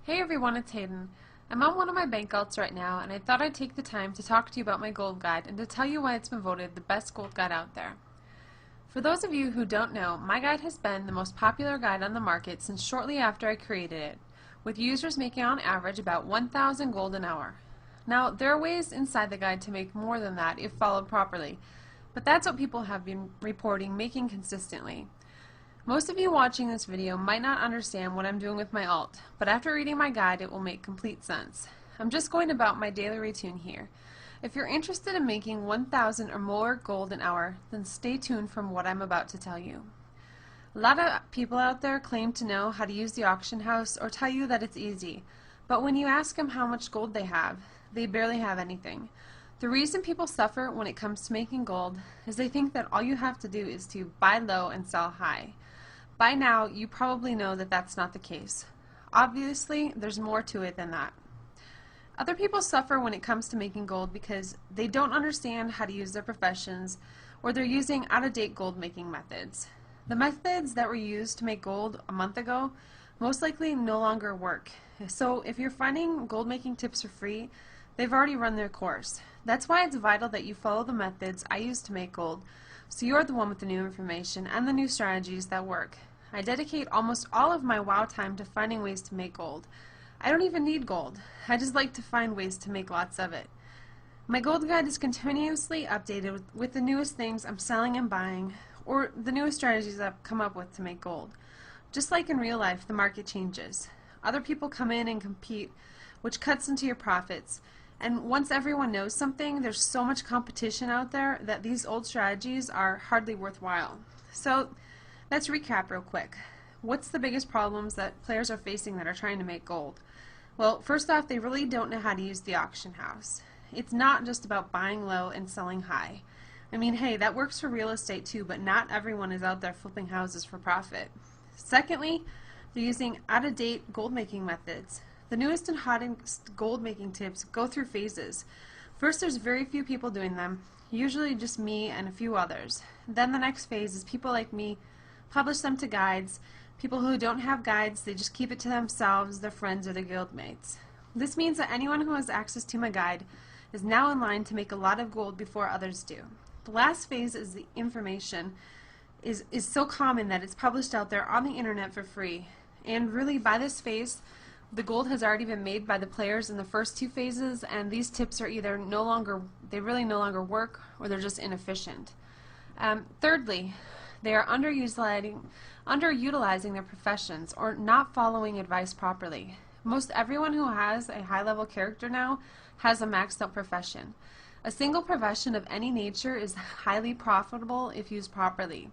Hey everyone, it's Hayden. I'm on one of my bank alts right now, and I thought I'd take the time to talk to you about my gold guide and to tell you why it's been voted the best gold guide out there. For those of you who don't know, my guide has been the most popular guide on the market since shortly after I created it, with users making on average about 1,000 gold an hour. Now, there are ways inside the guide to make more than that if followed properly, but that's what people have been reporting making consistently. Most of you watching this video might not understand what I'm doing with my alt, but after reading my guide it will make complete sense. I'm just going about my daily routine here. If you're interested in making 1,000 or more gold an hour, then stay tuned from what I'm about to tell you. A lot of people out there claim to know how to use the auction house or tell you that it's easy, but when you ask them how much gold they have, they barely have anything. The reason people suffer when it comes to making gold is they think that all you have to do is to buy low and sell high. By now, you probably know that that's not the case. Obviously, there's more to it than that. Other people suffer when it comes to making gold because they don't understand how to use their professions, or they're using out-of-date gold making methods. The methods that were used to make gold a month ago most likely no longer work. So if you're finding gold making tips for free, they've already run their course. That's why it's vital that you follow the methods I use to make gold, so you're the one with the new information and the new strategies that work. I dedicate almost all of my WoW time to finding ways to make gold. I don't even need gold. I just like to find ways to make lots of it. My gold guide is continuously updated with the newest things I'm selling and buying, or the newest strategies I've come up with to make gold. Just like in real life, the market changes. Other people come in and compete, which cuts into your profits. And once everyone knows something, there's so much competition out there that these old strategies are hardly worthwhile. So let's recap real quick. What's the biggest problems that players are facing that are trying to make gold? Well, first off, they really don't know how to use the auction house. It's not just about buying low and selling high. I mean, hey, that works for real estate too, but not everyone is out there flipping houses for profit. Secondly, they're using out-of-date gold making methods. The newest and hottest gold making tips go through phases. First, there's very few people doing them, usually just me and a few others. Then the next phase is people like me publish them to guides. People who don't have guides, they just keep it to themselves, their friends, or their guildmates. This means that anyone who has access to my guide is now in line to make a lot of gold before others do. The last phase is the information is so common that it's published out there on the internet for free. And really, by this phase, the gold has already been made by the players in the first two phases, and these tips are either they really no longer work, or they're just inefficient. Thirdly, they are underutilizing their professions or not following advice properly. Most everyone who has a high-level character now has a maxed out profession. A single profession of any nature is highly profitable if used properly.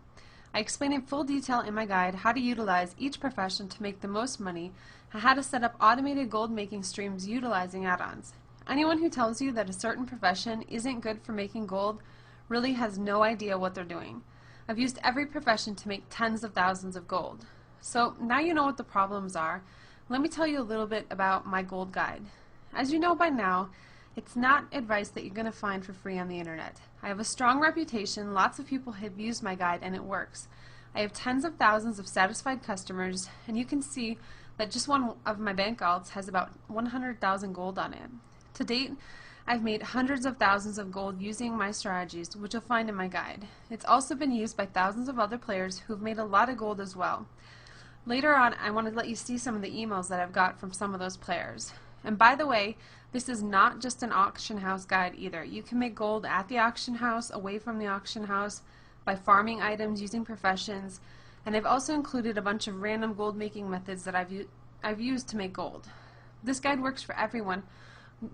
I explain in full detail in my guide how to utilize each profession to make the most money and how to set up automated gold making streams utilizing add-ons. Anyone who tells you that a certain profession isn't good for making gold really has no idea what they're doing. I've used every profession to make tens of thousands of gold. So now you know what the problems are. Let me tell you a little bit about my gold guide. As you know by now, it's not advice that you're going to find for free on the internet. I have a strong reputation, lots of people have used my guide, and it works. I have tens of thousands of satisfied customers, and you can see that just one of my bank alts has about 100,000 gold on it. To date, I've made hundreds of thousands of gold using my strategies, which you'll find in my guide. It's also been used by thousands of other players who've made a lot of gold as well. Later on, I want to let you see some of the emails that I've got from some of those players. And by the way, this is not just an auction house guide either. You can make gold at the auction house, away from the auction house, by farming items, using professions, and I've also included a bunch of random gold making methods that I've used to make gold. This guide works for everyone,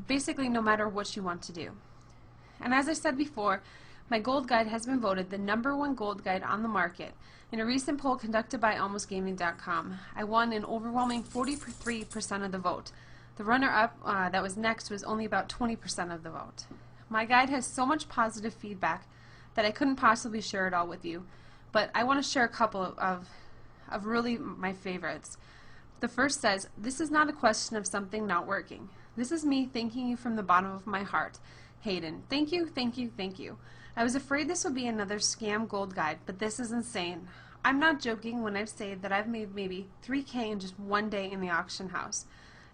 basically no matter what you want to do. And as I said before, my gold guide has been voted the #1 gold guide on the market. In a recent poll conducted by almostgaming.com, I won an overwhelming 43% of the vote. The runner-up that was next was only about 20% of the vote. My guide has so much positive feedback that I couldn't possibly share it all with you, but I want to share a couple of really my favorites. The first says, "This is not a question of something not working. This is me thanking you from the bottom of my heart. Hayden, thank you, thank you, thank you. I was afraid this would be another scam gold guide, but this is insane. I'm not joking when I say that I've made maybe 3K in just one day in the auction house.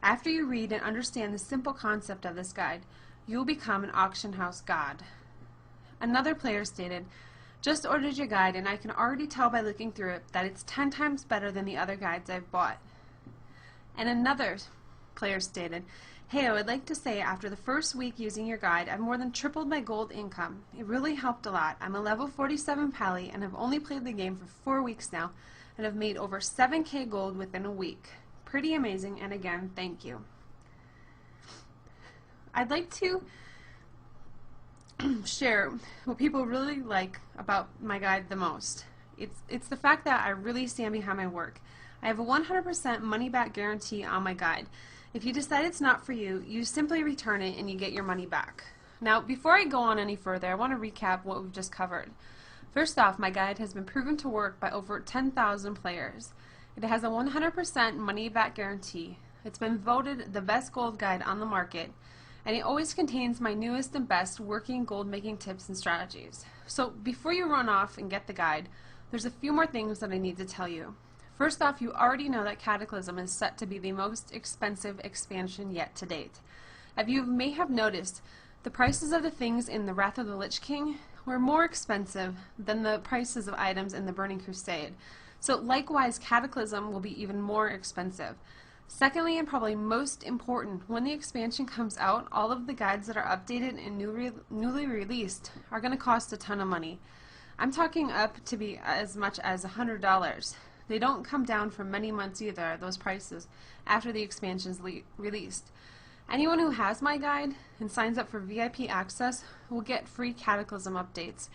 After you read and understand the simple concept of this guide, you will become an auction house god. Another player stated, "Just ordered your guide and I can already tell by looking through it that it's 10 times better than the other guides I've bought." And another player stated, "Hey, I would like to say after the first week using your guide, I've more than tripled my gold income. It really helped a lot. I'm a level 47 pally and have only played the game for 4 weeks now and have made over 7k gold within a week. Pretty amazing, and again, thank you." I'd like to share what people really like about my guide the most. It's the fact that I really stand behind my work. I have a 100% money back guarantee on my guide. If you decide it's not for you, you simply return it and you get your money back. Now, before I go on any further, I want to recap what we've just covered. First off, my guide has been proven to work by over 10,000 players. It has a 100% money back guarantee. It's been voted the best gold guide on the market, and it always contains my newest and best working gold making tips and strategies. So before you run off and get the guide, there's a few more things that I need to tell you. First off, you already know that Cataclysm is set to be the most expensive expansion yet to date. As you may have noticed, the prices of the things in the Wrath of the Lich King were more expensive than the prices of items in the Burning Crusade. So likewise, Cataclysm will be even more expensive. Secondly, and probably most important, when the expansion comes out, all of the guides that are updated and newly released are going to cost a ton of money. I'm talking up to be as much as $100. They don't come down for many months either, those prices, after the expansion's released. Anyone who has my guide and signs up for VIP access will get free Cataclysm updates.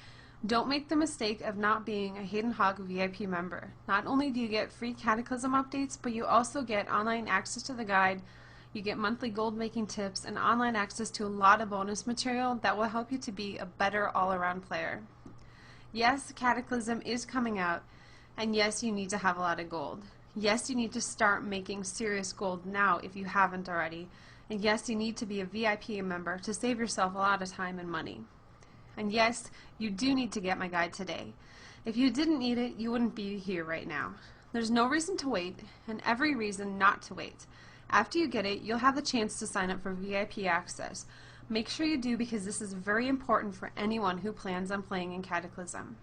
Don't make the mistake of not being a Hayden Hawke VIP member. Not only do you get free Cataclysm updates, but you also get online access to the guide, you get monthly gold making tips, and online access to a lot of bonus material that will help you to be a better all-around player. Yes, Cataclysm is coming out, and yes, you need to have a lot of gold. Yes, you need to start making serious gold now if you haven't already. And yes, you need to be a VIP member to save yourself a lot of time and money. And yes, you do need to get my guide today. If you didn't need it, you wouldn't be here right now. There's no reason to wait, and every reason not to wait. After you get it, you'll have the chance to sign up for VIP access. Make sure you do, because this is very important for anyone who plans on playing in Cataclysm.